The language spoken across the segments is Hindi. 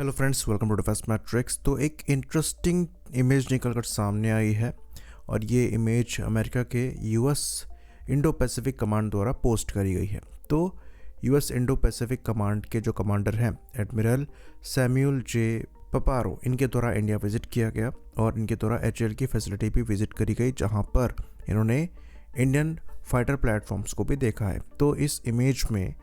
Hello friends, welcome to defence matrix. तो एक इंटरेस्टिंग इमेज निकल कर सामने आई है और ये इमेज अमेरिका के यूएस इंडो पैसिफिक कमांड द्वारा पोस्ट करी गई है। तो यूएस इंडो पैसिफिक कमांड के जो कमांडर हैं एडमिरल सैमुअल जे पपारो, इनके द्वारा इंडिया विजिट किया गया और इनके द्वारा एचएएल की फैसिलिटी भी विजिट करी गई, जहां पर इन्होंने इंडियन फाइटर प्लेटफॉर्म्स को भी देखा है। तो इस इमेज में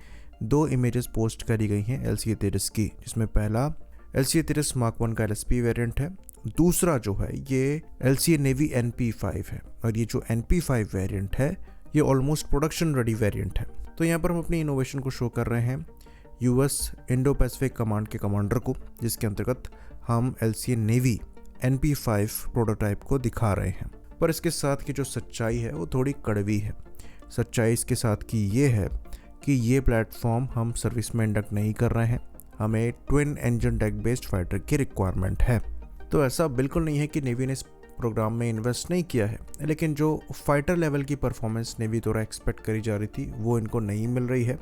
दो इमेजेस पोस्ट करी गई हैं LCA-30 की, जिसमें पहला LCA-30 मार्क 1 का LSP वेरिएंट है, दूसरा जो है ये LCA नेवी NP5 है। और ये जो NP5 वेरिएंट है ये ऑलमोस्ट प्रोडक्शन रेडी वेरिएंट है। तो यहाँ पर हम अपनी इनोवेशन को शो कर रहे हैं यूएस इंडो पैसिफिक कमांड के कमांडर को, जिसके अंतर्गत हम LCA नेवी NP5 प्रोटोटाइप को दिखा रहे हैं। पर इसके साथ की जो सच्चाई है वो थोड़ी कड़वी है। सच्चाई इसके साथ की ये है कि ये प्लेटफॉर्म हम सर्विस में इंडक्ट नहीं कर रहे हैं, हमें twin engine deck based fighter की रिक्वायरमेंट है। तो ऐसा बिल्कुल नहीं है कि नेवी ने इस प्रोग्राम में इन्वेस्ट नहीं किया है, लेकिन जो फाइटर लेवल की परफॉर्मेंस नेवी द्वारा एक्सपेक्ट करी जा रही थी वो इनको नहीं मिल रही है।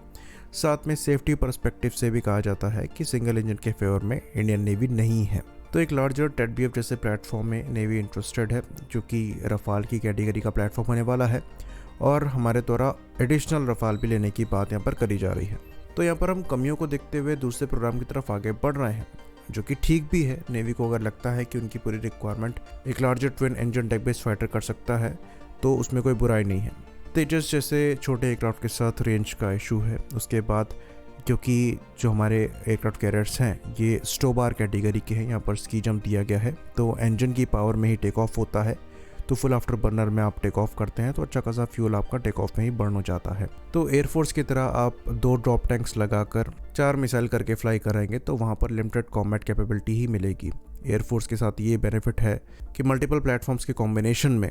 साथ में सेफ्टी पर्सपेक्टिव से भी कहा जाता है कि सिंगल इंजन के फेवर में इंडियन नेवी नहीं है। तो एक लार्जर टेडबीएफ जैसे प्लेटफॉर्म में नेवी इंटरेस्टेड है, जो कि रफाल की कैटेगरी का प्लेटफॉर्म होने वाला है और हमारे द्वारा एडिशनल रफाल भी लेने की बात यहाँ पर करी जा रही है। तो यहाँ पर हम कमियों को देखते हुए दूसरे प्रोग्राम की तरफ आगे बढ़ रहे हैं, जो कि ठीक भी है। नेवी को अगर लगता है कि उनकी पूरी रिक्वायरमेंट एक larger twin engine deck based fighter कर सकता है तो उसमें कोई बुराई नहीं है। तेजस जैसे छोटे एयरक्राफ्ट के साथ रेंज का इशू है। उसके बाद क्योंकि जो हमारे एयरक्राफ्ट कैरियर्स हैं ये स्टोबार कैटेगरी के हैं, यहाँ पर स्की जंप दिया गया है, तो इंजन की पावर में ही टेक ऑफ होता है। तो फुल आफ्टर बर्नर में आप टेक ऑफ करते हैं तो अच्छा खासा फ्यूल आपका टेक ऑफ में ही बर्न हो जाता है। तो एयरफोर्स की तरह आप 2 ड्रॉप टैंक्स लगाकर 4 मिसाइल करके फ्लाई करेंगे तो वहाँ पर लिमिटेड कॉम्बैट कैपेबिलिटी ही मिलेगी। एयरफोर्स के साथ ये बेनिफिट है कि मल्टीपल प्लेटफॉर्म्स के कॉम्बिनेशन में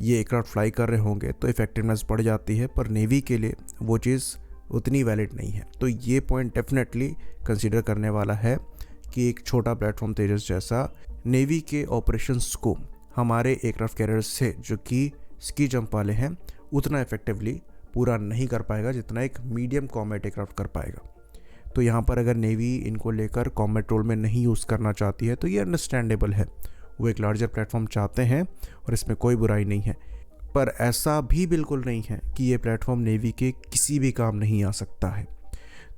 ये एयरक्राफ्ट फ्लाई कर रहे होंगे तो इफेक्टिवनेस बढ़ जाती है, पर नेवी के लिए वो चीज़ उतनी वैलिड नहीं है। तो ये पॉइंट डेफिनेटली कंसिडर करने वाला है कि एक छोटा प्लेटफॉर्म तेजस जैसा नेवी के ऑपरेशंस को हमारे एयरक्राफ्ट कैरियर्स से जो कि स्की जंप वाले हैं उतना इफेक्टिवली पूरा नहीं कर पाएगा जितना एक मीडियम कॉम्बैट एयरक्राफ्ट कर पाएगा। तो यहाँ पर अगर नेवी इनको लेकर कॉम्बैट रोल में नहीं यूज़ करना चाहती है तो ये अंडरस्टैंडेबल है। वो एक लार्जर प्लेटफॉर्म चाहते हैं और इसमें कोई बुराई नहीं है, पर ऐसा भी बिल्कुल नहीं है कि ये प्लेटफॉर्म नेवी के किसी भी काम नहीं आ सकता है।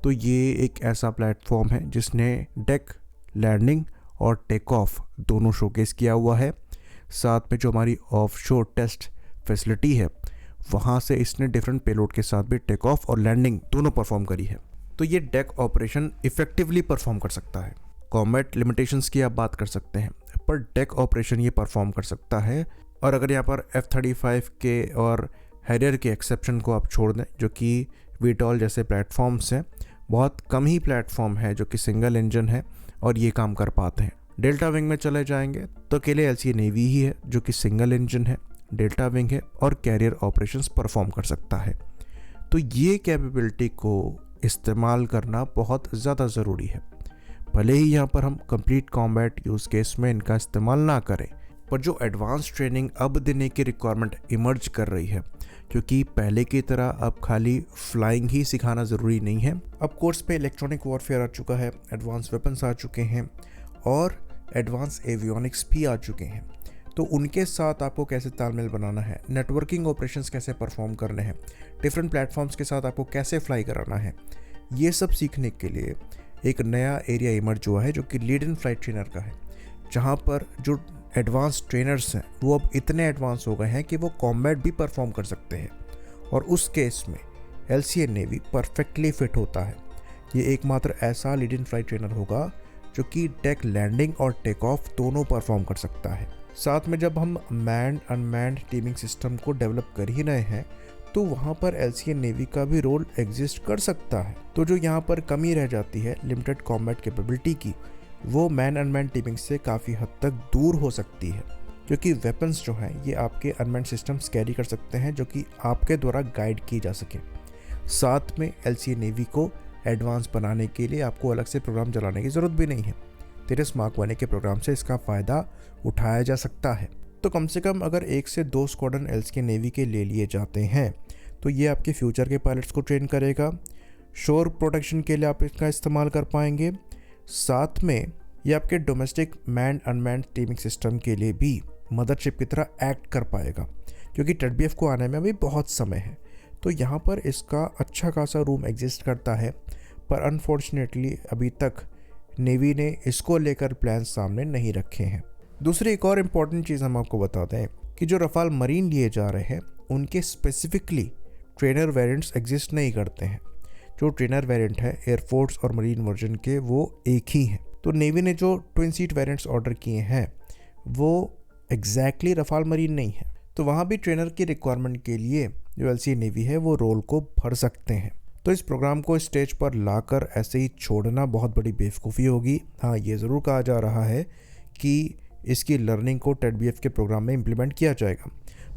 तो ये एक ऐसा प्लेटफॉर्म है जिसने डेक लैंडिंग और टेक ऑफ दोनों शोकेस किया हुआ है। साथ में जो हमारी ऑफशोर टेस्ट फैसिलिटी है वहाँ से इसने डिफरेंट पेलोड के साथ भी टेक ऑफ और लैंडिंग दोनों परफॉर्म करी है। तो ये डेक ऑपरेशन इफेक्टिवली परफॉर्म कर सकता है। कॉम्बैट लिमिटेशंस की आप बात कर सकते हैं, पर डेक ऑपरेशन ये परफॉर्म कर सकता है। और अगर यहाँ पर F-35 के और हैरियर के एक्सेप्शन को आप छोड़ दें, जो कि वीटॉल जैसे प्लेटफॉर्म्स हैं, बहुत कम ही प्लेटफॉर्म है जो कि सिंगल इंजन है और ये काम कर पाते हैं। डेल्टा विंग में चले जाएंगे तो अकेले LCA नेवी ही है जो कि सिंगल इंजन है, डेल्टा विंग है और कैरियर ऑपरेशंस परफॉर्म कर सकता है। तो ये कैपेबिलिटी को इस्तेमाल करना बहुत ज़्यादा ज़रूरी है। भले ही यहाँ पर हम कंप्लीट कॉम्बैट यूज़ केस में इनका इस्तेमाल ना करें, पर जो एडवांस ट्रेनिंग अब देने की रिक्वायरमेंट इमर्ज कर रही है, क्योंकि पहले की तरह अब खाली फ्लाइंग ही सिखाना ज़रूरी नहीं है। अब कोर्स में इलेक्ट्रॉनिक वॉरफेयर आ चुका है, एडवांस वेपन्स आ चुके हैं और एडवांस एवियोनिक्स भी आ चुके हैं। तो उनके साथ आपको कैसे तालमेल बनाना है, नेटवर्किंग ऑपरेशंस कैसे परफॉर्म करने हैं, डिफरेंट प्लेटफॉर्म्स के साथ आपको कैसे फ्लाई कराना है, ये सब सीखने के लिए एक नया एरिया इमर्ज हुआ है जो कि लीड इन फ्लाइट ट्रेनर का है, जहाँ पर जो एडवांस ट्रेनर्स हैं वो अब इतने एडवांस हो गए हैं कि वो कॉम्बैट भी परफॉर्म कर सकते हैं। और उस केस में LCA नेवी परफेक्टली फिट होता है। ये एकमात्र ऐसा लीड इन फ्लाइट ट्रेनर होगा जो कि डेक लैंडिंग और टेक ऑफ दोनों परफॉर्म कर सकता है। साथ में जब हम मैन्ड अनमैन्ड टीमिंग सिस्टम को डेवलप कर ही रहे हैं तो वहाँ पर LCA नेवी का भी रोल एग्जिस्ट कर सकता है। तो जो यहाँ पर कमी रह जाती है लिमिटेड कॉम्बैट कैपेबिलिटी की, वो मैन अनमैन्ड टीमिंग से काफ़ी हद तक दूर हो सकती है, क्योंकि वेपन्स जो हैं ये आपके अनमैन्ड सिस्टम्स कैरी कर सकते हैं जो कि आपके द्वारा गाइड की जा सके। साथ में LCA नेवी को एडवांस बनाने के लिए आपको अलग से प्रोग्राम चलाने की ज़रूरत भी नहीं है। तेजस मार्क 1 के प्रोग्राम से इसका फ़ायदा उठाया जा सकता है। तो कम से कम अगर 1 से 2 स्क्वाड्रन LCA नेवी के ले लिए जाते हैं तो ये आपके फ्यूचर के पायलट्स को ट्रेन करेगा। शोर प्रोटेक्शन के लिए आप इसका इस्तेमाल कर पाएंगे। साथ में ये आपके domestic man unmanned teeming system के लिए भी मदरशिप की तरह एक्ट कर पाएगा, क्योंकि TEDBF को आने में अभी बहुत समय है। तो यहाँ पर इसका अच्छा खासा रूम एग्जिस्ट करता है, पर अनफॉर्चुनेटली अभी तक नेवी ने इसको लेकर प्लान सामने नहीं रखे हैं। दूसरी एक और इम्पॉर्टेंट चीज़ हम आपको बता दें कि जो रफाल मरीन लिए जा रहे हैं उनके स्पेसिफिकली ट्रेनर वेरिएंट्स एग्जिस्ट नहीं करते हैं। जो ट्रेनर वेरिएंट है एयरफोर्स और मरीन वर्जन के वो एक ही हैं। तो नेवी ने जो ट्विन सीट वेरिएंट्स ऑर्डर किए हैं वो एग्जैक्टली रफाल मरीन नहीं है। तो वहाँ भी ट्रेनर की रिक्वायरमेंट के लिए जो LCA नेवी है वो रोल को भर सकते हैं। तो इस प्रोग्राम को स्टेज पर लाकर ऐसे ही छोड़ना बहुत बड़ी बेवकूफ़ी होगी। हाँ, ये ज़रूर कहा जा रहा है कि इसकी लर्निंग को TEDBF के प्रोग्राम में इम्प्लीमेंट किया जाएगा,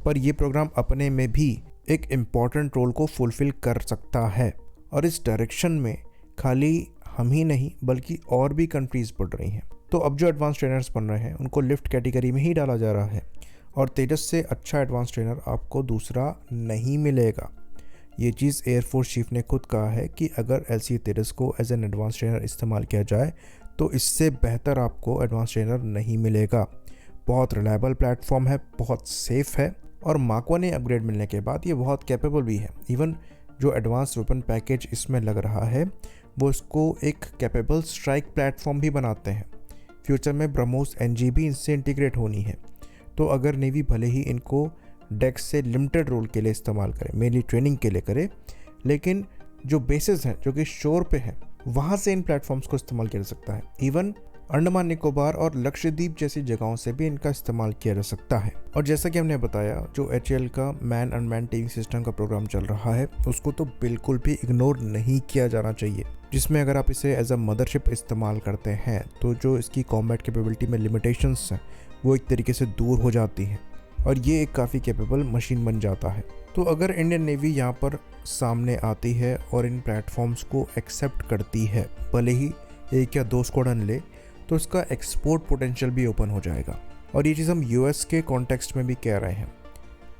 पर यह प्रोग्राम अपने में भी एक इम्पॉर्टेंट रोल को फुलफ़िल कर सकता है। और इस डायरेक्शन में खाली हम ही नहीं बल्कि और भी कंट्रीज़ बढ़ रही हैं। तो अब जो एडवांस ट्रेनर्स बन रहे हैं उनको लिफ्ट कैटेगरी में ही डाला जा रहा है, और तेजस से अच्छा एडवांस ट्रेनर आपको दूसरा नहीं मिलेगा। ये चीज़ एयरफोर्स चीफ ने खुद कहा है कि अगर LCA तेजस को एज एन एडवांस ट्रेनर इस्तेमाल किया जाए तो इससे बेहतर आपको एडवांस ट्रेनर नहीं मिलेगा। बहुत रिलायबल प्लेटफॉर्म है, बहुत सेफ़ है, और मार्क 1 अपग्रेड मिलने के बाद ये बहुत कैपेबल भी है। इवन जो एडवांस वेपन पैकेज इसमें लग रहा है वो इसको एक कैपेबल स्ट्राइक प्लेटफॉर्म भी बनाते हैं। फ्यूचर में ब्रह्मोस NG भी इनसे इंटीग्रेट होनी है। तो अगर नेवी भले ही इनको डेक्स से लिमिटेड रोल के लिए इस्तेमाल करे, मेनली ट्रेनिंग के लिए करे, लेकिन जो बेसिस हैं जो कि शोर पे हैं वहाँ से इन प्लेटफॉर्म्स को इस्तेमाल किया जा सकता है। इवन अंडमान निकोबार और लक्षद्वीप जैसी जगहों से भी इनका इस्तेमाल किया जा सकता है। और जैसा कि हमने बताया, जो HAL का मैन अनमैन्ड टीमिंग सिस्टम का प्रोग्राम चल रहा है उसको तो बिल्कुल भी इग्नोर नहीं किया जाना चाहिए, जिसमें अगर आप इसे एज अ मदरशिप इस्तेमाल करते हैं तो जो इसकी कॉम्बैट कैपेबिलिटी में लिमिटेशंस हैं वो एक तरीके से दूर हो जाती हैं और ये एक काफ़ी कैपेबल मशीन बन जाता है। तो अगर इंडियन नेवी यहाँ पर सामने आती है और इन प्लेटफॉर्म्स को एक्सेप्ट करती है, भले ही 1 या 2 स्क्वाड्रन ले, तो इसका एक्सपोर्ट पोटेंशियल भी ओपन हो जाएगा। और ये चीज़ हम US के कॉन्टेक्स्ट में भी कह रहे हैं।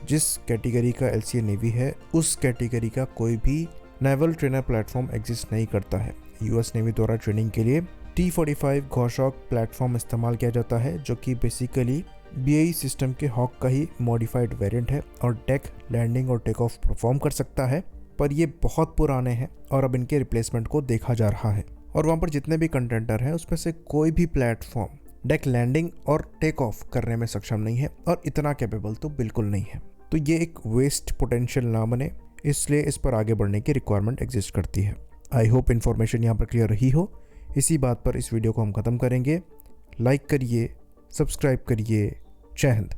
जिस कैटेगरी का LCA नेवी है उस कैटेगरी का कोई भी नेवल ट्रेनर प्लेटफॉर्म एग्जिस्ट नहीं करता है। US नेवी द्वारा ट्रेनिंग के लिए T-45 घोषॉक प्लेटफॉर्म इस्तेमाल किया जाता है, जो कि बेसिकली BAE सिस्टम के हॉक का ही मॉडिफाइड वेरिएंट है और डेक लैंडिंग और टेक ऑफ परफॉर्म कर सकता है। पर ये बहुत पुराने हैं और अब इनके रिप्लेसमेंट को देखा जा रहा है। और वहाँ पर जितने भी कंटेंटर हैं उसमें से कोई भी प्लेटफॉर्म डेक लैंडिंग और टेक ऑफ करने में सक्षम नहीं है, और इतना कैपेबल तो बिल्कुल नहीं है। तो ये एक वेस्ट पोटेंशियल ना बने, इसलिए इस पर आगे बढ़ने की रिक्वायरमेंट एग्जिस्ट करती है। आई होप इन्फॉर्मेशन यहाँ पर क्लियर रही हो। इसी बात पर इस वीडियो को हम ख़त्म करेंगे। लाइक करिए, सब्सक्राइब करिए। जय हिंद।